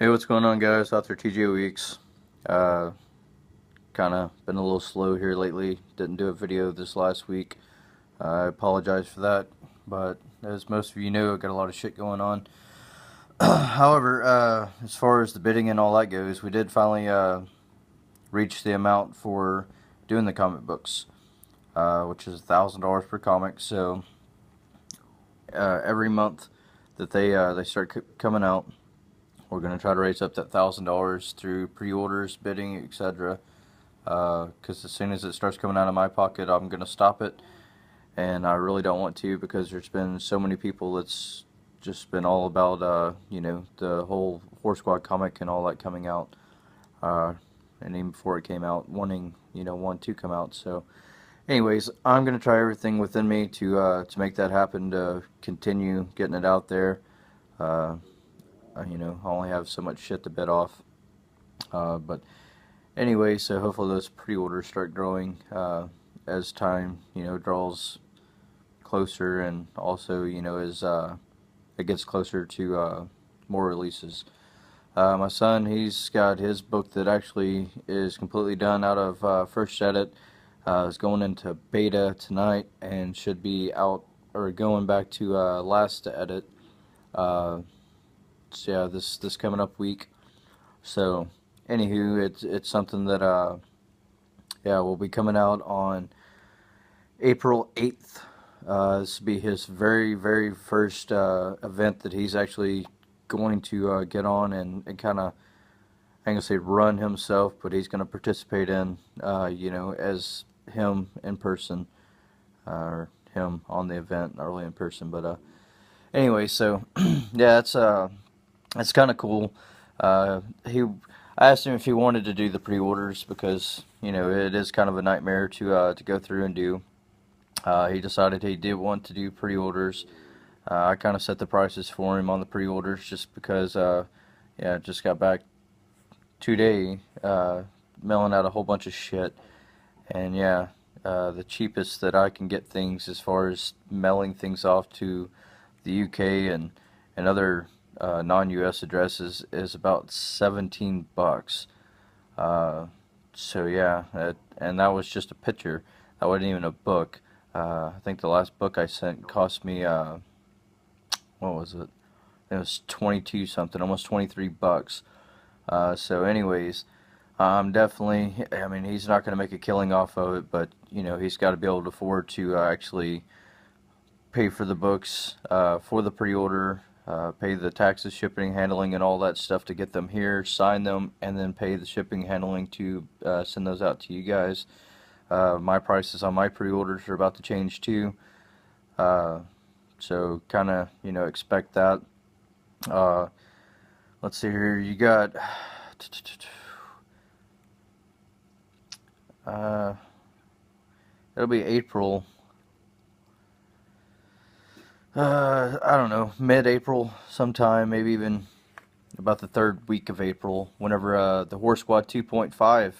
Hey, what's going on, guys? Out there, TJ Weeks. Uh, kind of been a little slow here lately. Didn't do a video this last week. I apologize for that, but as most of you know, I got a lot of shit going on. However, as far as the bidding and all that goes, we did finally reach the amount for doing the comic books, which is $1,000 per comic. So every month that they start coming out, we're going to try to raise up that $1,000 through pre-orders, bidding, etc. Because as soon as it starts coming out of my pocket, I'm going to stop it. And I really don't want to, because there's been so many people that's just been all about, the whole Horror Squad comic and all that coming out. And even before it came out, wanting, one to come out. So, anyways, I'm going to try everything within me to make that happen, to continue getting it out there. I only have so much shit to bid off. But anyway, so hopefully those pre-orders start growing as time, draws closer, and also, as it gets closer to more releases. My son, he's got his book that actually is completely done out of first edit. Is going into beta tonight and should be out, or going back to last edit. So yeah, this coming up week. So, anywho, it's something that yeah, will be coming out on April 8th. This will be his very first event that he's actually going to get on and kind of, I'm gonna say run himself, but he's gonna participate in, as him in person, or him on the event, not really in person, but anyway, so yeah, it's kind of cool. I asked him if he wanted to do the pre-orders, because it is kind of a nightmare to go through and do. He decided he did want to do pre-orders. I kind of set the prices for him on the pre-orders, just because yeah, just got back today, mailing out a whole bunch of shit, and yeah, the cheapest that I can get things as far as mailing things off to the UK and other non-US addresses is about 17 bucks. So yeah, and that was just a picture. That wasn't even a book. I think the last book I sent cost me what was it? It was 22 something, almost 23 bucks. So anyways, I'm definitely, I mean, he's not going to make a killing off of it, but he's got to be able to afford to actually pay for the books, for the pre-order, pay the taxes, shipping, handling, and all that stuff to get them here, sign them, and then pay the shipping, handling to send those out to you guys. My prices on my pre-orders are about to change too, so kind of expect that. Let's see here. You got uh, it'll be April. I don't know, mid-April sometime, maybe even about the third week of April, whenever the Horror Squad 2.5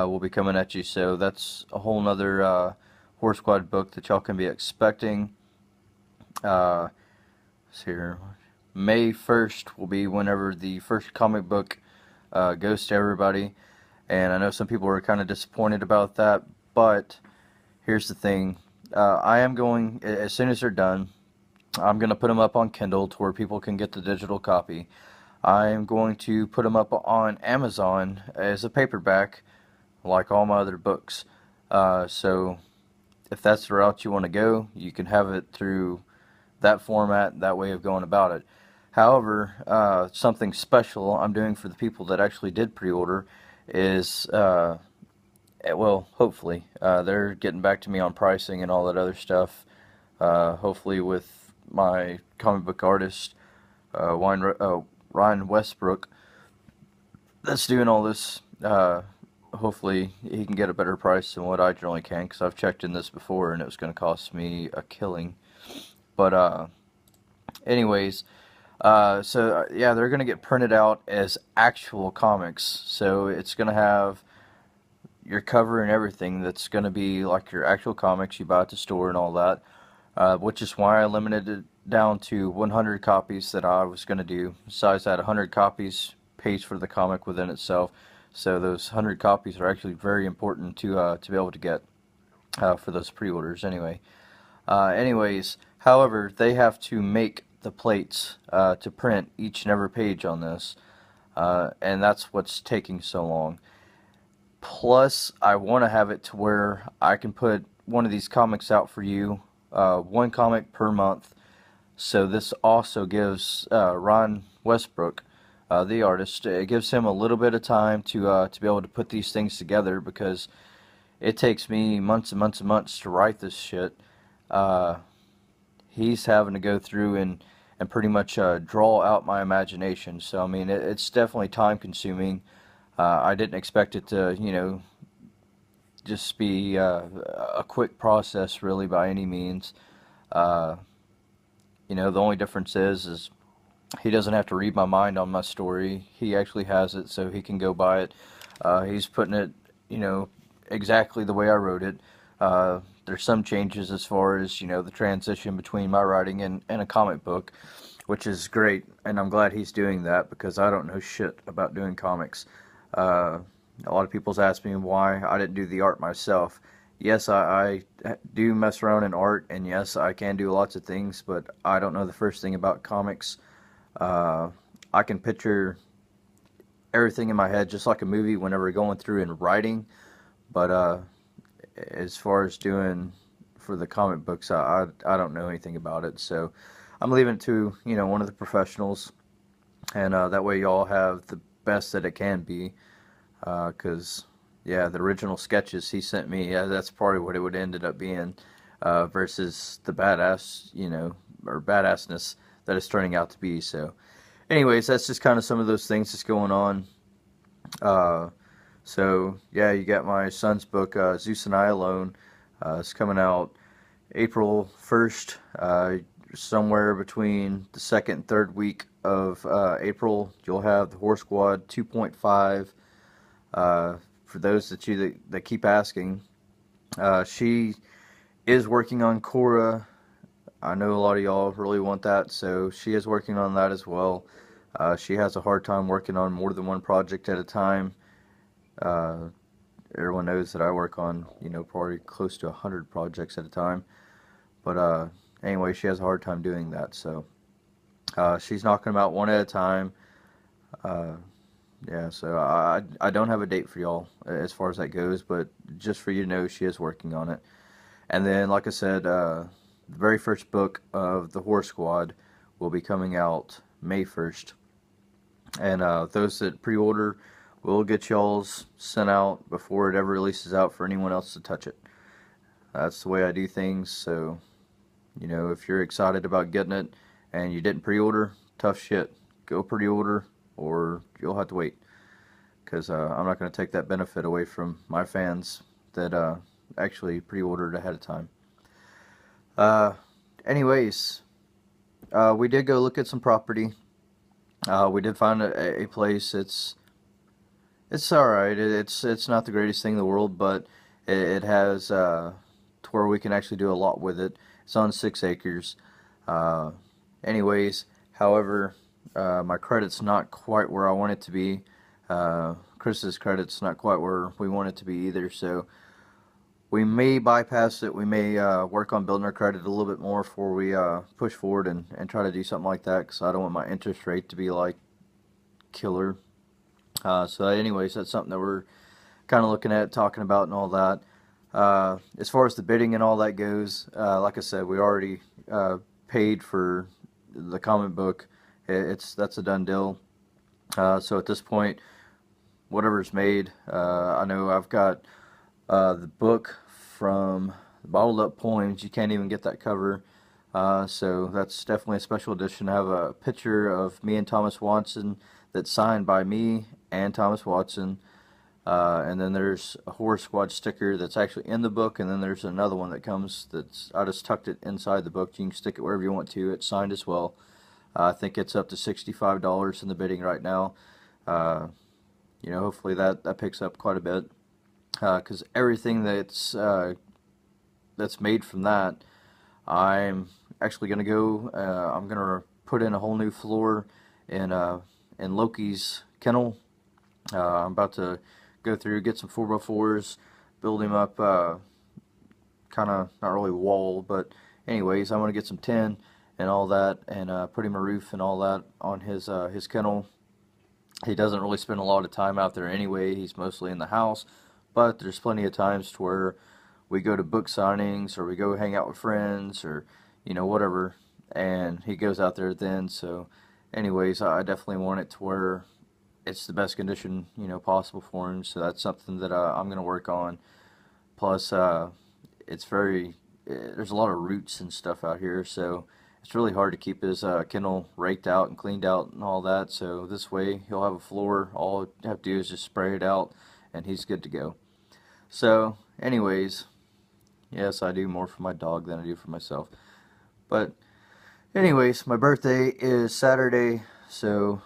will be coming at you. So that's a whole nother Horror Squad book that y'all can be expecting. Let's see here. May 1st will be whenever the first comic book goes to everybody. And I know some people are kind of disappointed about that, but here's the thing. I am going, as soon as they're done, I'm going to put them up on Kindle to where people can get the digital copy. I'm going to put them up on Amazon as a paperback, like all my other books. So if that's the route you want to go, you can have it through that format, that way of going about it. However, something special I'm doing for the people that actually did pre-order is, well, hopefully, they're getting back to me on pricing and all that other stuff. Hopefully with my comic book artist, Ryan Westbrook, that's doing all this. Hopefully he can get a better price than what I generally can, because I've checked in this before and it was going to cost me a killing. But anyways, so yeah, they're going to get printed out as actual comics. So it's going to have your cover and everything. That's going to be like your actual comics you buy at the store and all that. Which is why I limited it down to 100 copies that I was going to do. Besides that, 100 copies pays for the comic within itself. So those 100 copies are actually very important to be able to get for those pre-orders anyway. Anyways, however, they have to make the plates to print each and every page on this, and that's what's taking so long. Plus, I want to have it to where I can put one of these comics out for you, one comic per month. So this also gives Ron Westbrook, the artist, it gives him a little bit of time to be able to put these things together, because it takes me months and months and months to write this shit. He's having to go through and pretty much draw out my imagination. So I mean, it's definitely time consuming. I didn't expect it to, just be a quick process really by any means. Uh, the only difference is he doesn't have to read my mind on my story. He actually has it, so he can go by it. He's putting it, exactly the way I wrote it. There's some changes as far as, the transition between my writing and a comic book, which is great, and I'm glad he's doing that, because I don't know shit about doing comics. A lot of people's asked me why I didn't do the art myself. Yes, I do mess around in art, and yes, I can do lots of things, but I don't know the first thing about comics. I can picture everything in my head just like a movie whenever going through and writing, but as far as doing for the comic books, I don't know anything about it, so I'm leaving it to, one of the professionals, and that way y'all have the best that it can be, because yeah, the original sketches he sent me, yeah, that's probably what it would ended up being, versus the badass, or badassness that it's turning out to be. So anyways, that's just kind of some of those things that's going on. So yeah, you got my son's book, Zeus and I Alone. It's coming out April 1st, somewhere between the second and third week of April. You'll have the Horror Squad 2.5. For those that keep asking, she is working on Korra. I know a lot of y'all really want that, so she is working on that as well. She has a hard time working on more than one project at a time. Everyone knows that I work on, probably close to 100 projects at a time. But anyway, she has a hard time doing that, so she's knocking them out one at a time. Yeah, so I don't have a date for y'all as far as that goes, but just for you to know, she is working on it. And then, like I said, the very first book of the Horror Squad will be coming out May 1st. And those that pre-order will get y'all's sent out before it ever releases out for anyone else to touch it. That's the way I do things, so, if you're excited about getting it and you didn't pre-order, tough shit. Go pre-order, or you'll have to wait, because I'm not going to take that benefit away from my fans that actually pre-ordered ahead of time. Anyways, we did go look at some property. We did find a place. It's alright. It's not the greatest thing in the world, but it has to where we can actually do a lot with it. It's on 6 acres. Anyways, however, my credit's not quite where I want it to be. Chris's credit's not quite where we want it to be either, so we may bypass it. We may work on building our credit a little bit more before we push forward and try to do something like that, because I don't want my interest rate to be like killer. So anyways, that's something that we're kind of looking at, talking about and all that. As far as the bidding and all that goes, like I said, we already paid for the comic book. That's a done deal. So at this point, whatever's made, I know I've got the book from Bottled Up Poems. You can't even get that cover, so that's definitely a special edition. I have a picture of me and Thomas Watson that's signed by me and Thomas Watson, and then there's a Horror Squad sticker that's actually in the book, and then there's another one that comes I just tucked it inside the book. You can stick it wherever you want to. It's signed as well. I think it's up to $65 in the bidding right now. Hopefully that picks up quite a bit, because everything that's made from that, I'm actually going to go, I'm going to put in a whole new floor in in Loki's kennel. I'm about to go through, get some 4x4s, build him up, kind of, not really wall, but anyways, I'm going to get some tin and all that, and put him a roof and all that on his kennel. He doesn't really spend a lot of time out there anyway. He's mostly in the house, but there's plenty of times to where we go to book signings or we go hang out with friends or whatever, and he goes out there then. So anyways, I definitely want it to where it's the best condition possible for him. So that's something that I'm going to work on. Plus, it's very there's a lot of roots and stuff out here, so it's really hard to keep his kennel raked out and cleaned out and all that. So this way he'll have a floor. All I have to do is just spray it out and he's good to go. So anyways, yes, I do more for my dog than I do for myself. But anyways, my birthday is Saturday, so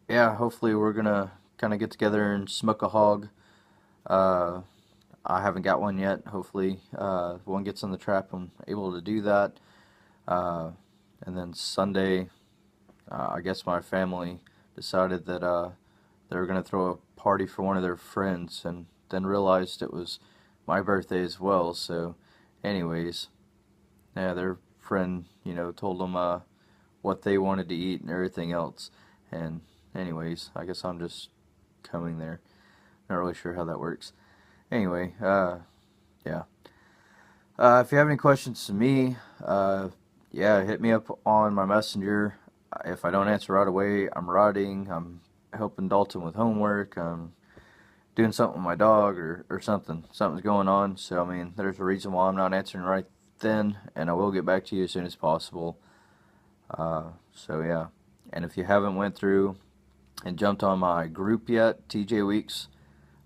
yeah, hopefully we're gonna kind of get together and smoke a hog. I haven't got one yet. Hopefully one gets on the trap, I'm able to do that. And then Sunday, I guess my family decided that they were going to throw a party for one of their friends, and then realized it was my birthday as well. So anyways, yeah, their friend, told them what they wanted to eat and everything else. And anyways, I guess I'm just coming there. Not really sure how that works. Anyway, yeah. If you have any questions to me, yeah, hit me up on my messenger. If I don't answer right away, I'm writing, I'm helping Dalton with homework, I'm doing something with my dog or something. Something's going on, so I mean, there's a reason why I'm not answering right then, and I will get back to you as soon as possible. So yeah, and if you haven't went through and jumped on my group yet, TJ Weeks,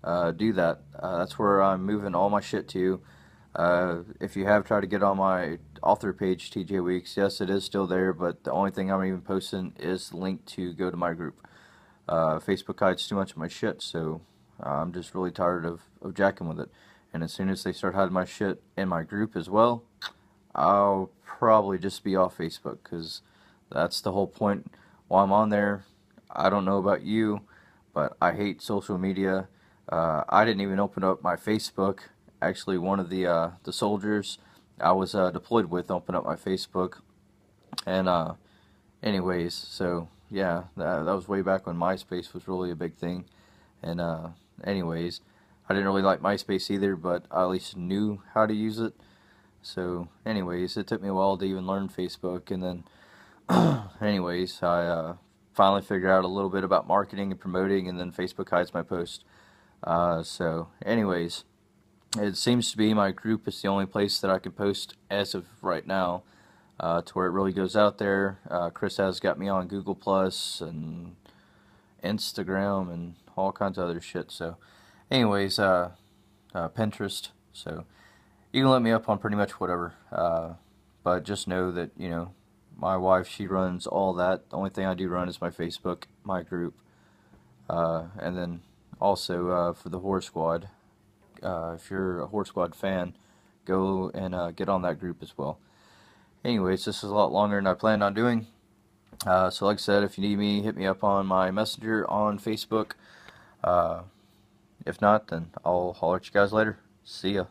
do that. That's where I'm moving all my shit to. If you have tried to get on my author page, TJ Weeks, yes, it is still there, but the only thing I'm even posting is the link to go to my group. Facebook hides too much of my shit, so I'm just really tired of jacking with it. And as soon as they start hiding my shit in my group as well, I'll probably just be off Facebook, because that's the whole point while I'm on there. I don't know about you, but I hate social media. I didn't even open up my Facebook. Actually, one of the soldiers I was deployed with opened up my Facebook. And anyways, so yeah, that was way back when MySpace was really a big thing. And anyways, I didn't really like MySpace either, but I at least knew how to use it. So anyways, it took me a while to even learn Facebook, and then anyways, I finally figured out a little bit about marketing and promoting, and then Facebook hides my post. So anyways, it seems to be my group is the only place that I can post as of right now, to where it really goes out there. Chris has got me on Google Plus and Instagram and all kinds of other shit. So anyways, Pinterest. So you can let me up on pretty much whatever. But just know that, my wife, she runs all that. The only thing I do run is my Facebook, my group. And then also for the Horror Squad, if you're a Horror Squad fan, go and get on that group as well. Anyways, this is a lot longer than I planned on doing. So like I said, if you need me, hit me up on my messenger on Facebook. If not, then I'll holler at you guys later. See ya.